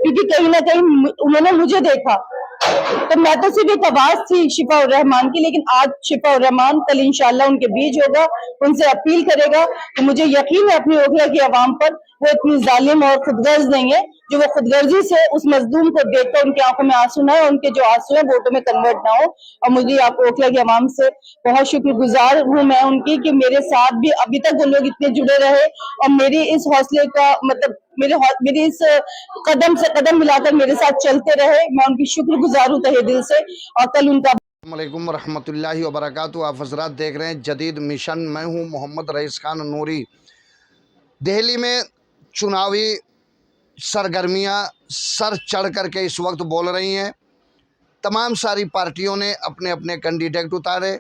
क्योंकि कहीं ना कहीं उन्होंने मुझे देखा। तो मैं तो सिर्फ एक आवाज थी शिफा उर रहमान की, लेकिन आज शिफा उर रहमान कल इंशाल्लाह उनके बीच होगा, उनसे अपील करेगा। तो मुझे यकीन है अपनी ओखला की आवाम पर, वो इतनी जालिम और खुदगर्ज नहीं है जो वो खुदगर्जी से उस मजलूम को देखकर उनकी आंखों में आंसू ना हो, उनके जो आंसू है वोटों में कन्वर्ट ना हो। और मुझे आप ओखला की आवाम से बहुत शुक्रगुजार हूँ मैं उनकी कि मेरे साथ भी अभी तक वो लोग इतने जुड़े रहे और मेरी इस हौसले का मतलब मेरी इस कदम से कदम मिलाकर मेरे साथ चलते रहे। मैं उनकी शुक्रगुजार हूँ तहे दिल से। और कल उनका अस्सलामुअलैकुम रहमतुल्लाहि व बरकातहू। आप हज़रात देख रहे हैं जदीद मिशन। मैं हूं मोहम्मद रईस खान नूरी। दिल्ली में चुनावी सरगर्मियां सर चढ़ करके इस वक्त बोल रही हैं। तमाम सारी पार्टियों ने अपने अपने कैंडिडेट उतारे,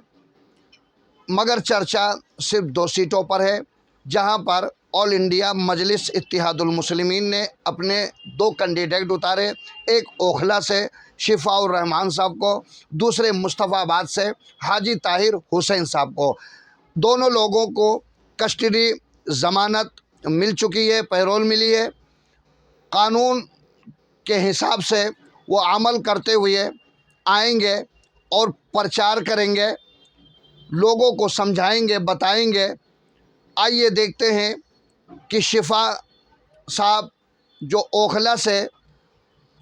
मगर चर्चा सिर्फ 2 सीटों पर है, जहां पर ऑल इंडिया मजलिस इत्तिहादुल मुस्लिमीन ने अपने 2 कैंडिडेट उतारे। एक ओखला से शिफा उर रहमान साहब को, दूसरे मुस्तफ़ाबाद से हाजी ताहिर हुसैन साहब को। दोनों लोगों को कस्टडी ज़मानत मिल चुकी है, पैरोल मिली है। कानून के हिसाब से वो अमल करते हुए आएंगे और प्रचार करेंगे, लोगों को समझाएंगे, बताएंगे। आइए देखते हैं कि शिफा साहब जो ओखला से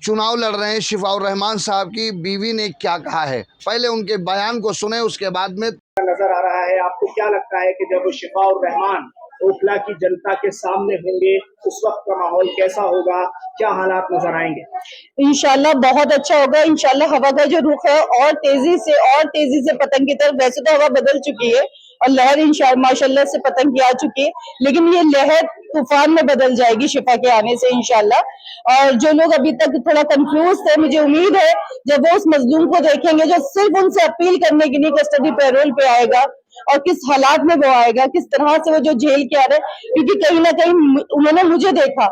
चुनाव लड़ रहे हैं, शिफा उर रहमान साहब की बीवी ने क्या कहा है। पहले उनके बयान को सुने, उसके बाद में नजर आ रहा है। आपको क्या लगता है कि जब शिफा उर रहमान ओखला की जनता के सामने होंगे उस वक्त का माहौल कैसा होगा, क्या हालात नजर आएंगे? इंशाल्लाह बहुत अच्छा होगा। इंशाल्लाह हवा का जो रुख है और तेजी से पतंग की तरफ, वैसे तो हवा बदल चुकी है और लहर इंशाल्लाह माशाल्लाह से पतंग की आ चुकी है, लेकिन ये लहर तूफान में बदल जाएगी शिफा के आने से इंशाल्लाह। और जो लोग अभी तक थोड़ा कंफ्यूज थे, मुझे उम्मीद है जब वो उस मजलूम को देखेंगे जो सिर्फ उनसे अपील करने के लिए कस्टडी पैरोल पे आएगा और किस हालात में वो आएगा, किस तरह से वो जो झेल के आ रहे हैं, क्योंकि कहीं ना कहीं उन्होंने मुझे देखा।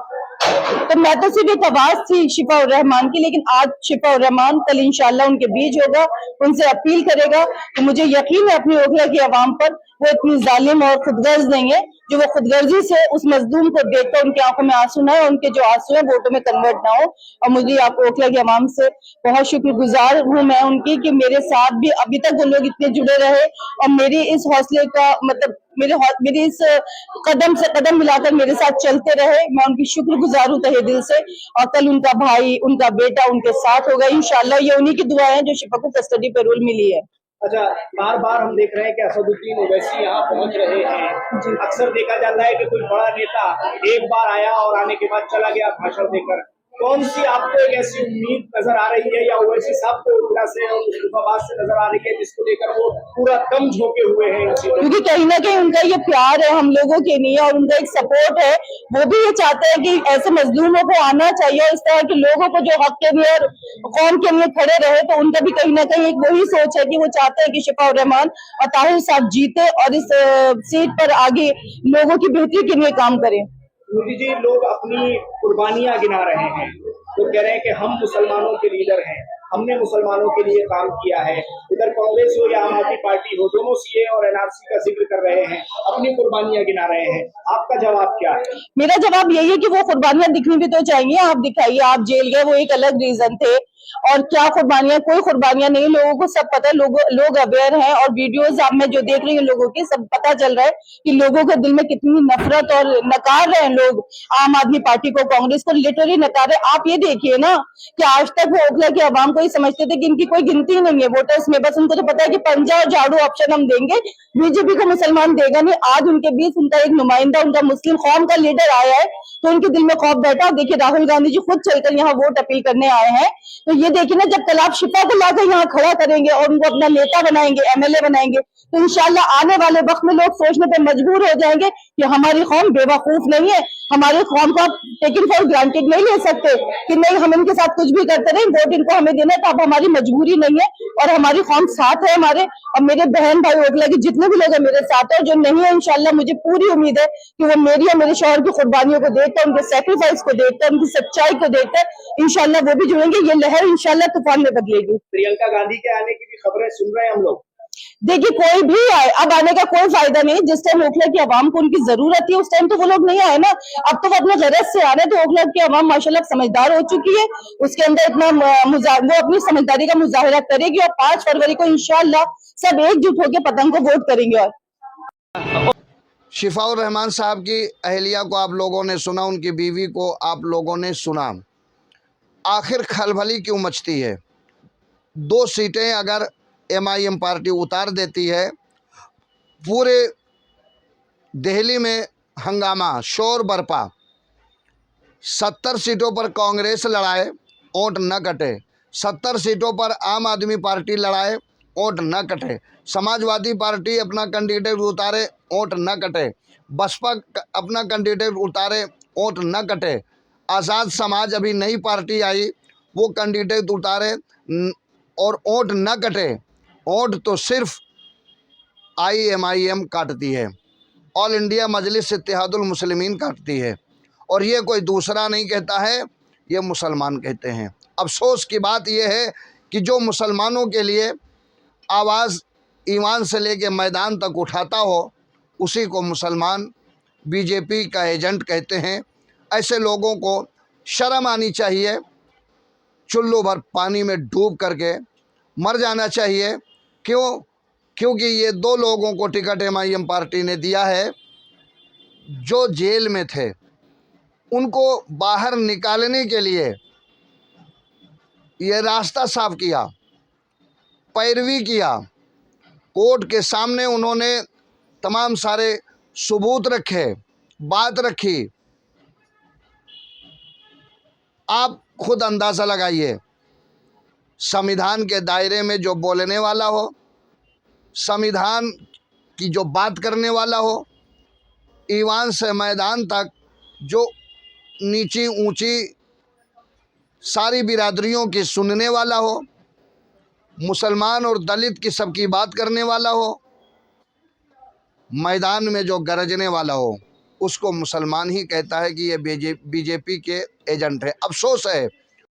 तो मैं तो सिर्फ एक आवाज थी शिफा उर रहमान की, लेकिन आज शिफा उर रहमान कल इंशाल्लाह उनके बीच होगा, उनसे अपील करेगा। तो मुझे यकीन है अपनी ओखला की आवाम पर, वो इतनी जालिम और खुदगर्ज नहीं है जो वो खुदगर्जी से उस मजलूम को देखकर उनकी आंखों में आंसू ना हो, उनके जो आंसू है वोटों में कन्वर्ट ना हो। और मुझे आप ओखला की आवाम से बहुत शुक्रगुजार हूँ मैं उनकी कि मेरे साथ भी अभी तक वो लोग इतने जुड़े रहे और मेरी इस हौसले का मतलब मेरी इस कदम से कदम मिलाकर मेरे साथ चलते रहे। मैं उनकी शुक्रगुजार हूँ तहे दिल से। और कल उनका भाई, उनका बेटा उनके साथ होगा इंशाल्लाह। ये उन्हीं की दुआ है जो शिफा को कस्टडी पैरोल मिली है। अच्छा, बार बार हम देख रहे हैं कि असदुद्दीन ओवैसी यहाँ पहुँच रहे हैं। अक्सर देखा जाता है कि कोई बड़ा नेता एक बार आया और आने के बाद चला गया भाषण देकर। कौन सी आपको एक ऐसी उम्मीद नजर आ रही है या ओवैसी साहब को ओखला से और मुस्तफाबाद से नजर आ रही है जिसको लेकर वो पूरा दम झोंके हुए हैं? क्योंकि कहीं ना कहीं उनका ये प्यार है हम लोगों के लिए और उनका एक सपोर्ट है। वो भी ये चाहते हैं कि ऐसे मजलूमों को आना चाहिए और इस तरह के लोगों को जो हक के लिए और कौम के लिए खड़े रहे। तो उनका भी कहीं ना कहीं एक वही सोच है कि वो चाहते हैं कि शिफा उर रहमान और ताहिर साहब जीते और इस सीट पर आगे लोगों की बेहतरी के लिए काम करें। मोदी जी, लोग अपनी कुर्बानियां गिना रहे हैं। वो कह रहे हैं कि हम मुसलमानों के लीडर हैं, हमने मुसलमानों के लिए काम किया है। इधर कांग्रेस हो या आम आदमी पार्टी हो, दोनों सीए और एनआरसी का जिक्र कर रहे हैं, अपनी कुर्बानियां गिना रहे हैं। आपका जवाब क्या है? मेरा जवाब यही है कि वो कुर्बानियां दिखनी भी तो चाहिए। आप दिखाइए, आप जेल गए, वो एक अलग रीजन थे। और क्या कुर्बानियां, कोई कुर्बानियां नहीं। लोगों को सब पता है, लोग अवेयर हैं और वीडियोस आप में जो देख रही हैं लोगों की, सब पता चल रहा है कि लोगों के दिल में कितनी नफरत और नकार रहे हैं लोग आम आदमी पार्टी को, कांग्रेस को लिटरली नकार रहे। आप ये देखिए ना कि आज तक वो ओखला की आवाम को ही समझते थे कि इनकी कोई गिनती नहीं है वोटर्स में। बस उनको तो पता है कि पंजा और झाड़ू ऑप्शन हम देंगे, बीजेपी को मुसलमान देगा नहीं। आज उनके बीच उनका एक नुमाइंदा, उनका मुस्लिम कौम का लीडर आया है तो उनके दिल में खौफ बैठा। देखिए राहुल गांधी जी खुद चलकर यहाँ वोट अपील करने आए हैं। तो ये देखिए ना, जब कल आप शिफा को लाकर यहाँ खड़ा करेंगे और उनको अपना नेता बनाएंगे, एमएलए बनाएंगे, तो इंशाल्लाह आने वाले वक्त में लोग सोचने पे मजबूर हो जाएंगे कि हमारी कौम बेवकूफ नहीं है, हमारी कौम को आप टेकिंग फॉर ग्रांटेड नहीं ले सकते कि नहीं हम इनके साथ कुछ भी करते रहे, वोट इनको हमें देना है। तो अब हमारी मजबूरी नहीं है और हमारी कौम साथ है हमारे। और मेरे बहन भाई ओखला के जितने भी लोग हैं मेरे साथ है, और जो नहीं है इंशाल्लाह मुझे पूरी उम्मीद है कि वो मेरी और मेरे शौहर की कुर्बानियों को देखकर, उनके सेक्रीफाइस को देखकर, उनकी सच्चाई को देखकर इंशाल्लाह वो भी जुड़ेंगे। ये लहर इंशाल्लाह तूफान में बदलेगी। प्रियंका गांधी के आने की भी खबरें सुन रहे हैं हम लोग। देखिए कोई भी आए, अब आने का कोई फायदा नहीं। जिस टाइम ओखला की आवाम को उनकी जरूरत थी उस टाइम तो वो लोग नहीं आए ना। अब तो वो अपने गरज से आ रहे हैं, तो ओखला की आवाम माशाल्लाह समझदार हो चुकी है। उसके अंदर इतना वो अपनी समझदारी का मुजाहिरा करेगी और 5 फरवरी को इंशाल्लाह सब एकजुट होकर पतंग को वोट करेंगे। और शिफाउर रहमान साहब की अहलिया को आप लोगों ने सुना, उनकी बीवी को आप लोगों ने सुना। आखिर खलबली क्यों मचती है? 2 सीटें अगर MIM पार्टी उतार देती है, पूरे दिल्ली में हंगामा, शोर बरपा। 70 सीटों पर कांग्रेस लड़ाए, वोट न कटे। 70 सीटों पर आम आदमी पार्टी लड़ाए, वोट न कटे। समाजवादी पार्टी अपना कैंडिडेट उतारे, वोट न कटे। बसपा अपना कैंडिडेट उतारे, वोट न कटे। आज़ाद समाज अभी नई पार्टी आई, वो कैंडिडेट उतारे और वोट न कटे। वोट तो सिर्फ IMIM काटती है, ऑल इंडिया मजलिस इत्तेहादुल मुस्लिमीन काटती है। और ये कोई दूसरा नहीं कहता है, ये मुसलमान कहते हैं। अफसोस की बात यह है कि जो मुसलमानों के लिए आवाज़ ईमान से लेके मैदान तक उठाता हो, उसी को मुसलमान BJP का एजेंट कहते हैं। ऐसे लोगों को शर्म आनी चाहिए, चुल्लू भर पानी में डूब करके मर जाना चाहिए। क्योंकि ये 2 लोगों को टिकट MIM पार्टी ने दिया है जो जेल में थे। उनको बाहर निकालने के लिए ये रास्ता साफ किया, पैरवी किया। कोर्ट के सामने उन्होंने तमाम सारे सबूत रखे, बात रखी। आप खुद अंदाज़ा लगाइए, संविधान के दायरे में जो बोलने वाला हो, संविधान की जो बात करने वाला हो, ईवान से मैदान तक जो नीची ऊंची सारी बिरादरियों की सुनने वाला हो, मुसलमान और दलित की सबकी बात करने वाला हो, मैदान में जो गरजने वाला हो, उसको मुसलमान ही कहता है कि ये BJP के एजेंट है। अफसोस है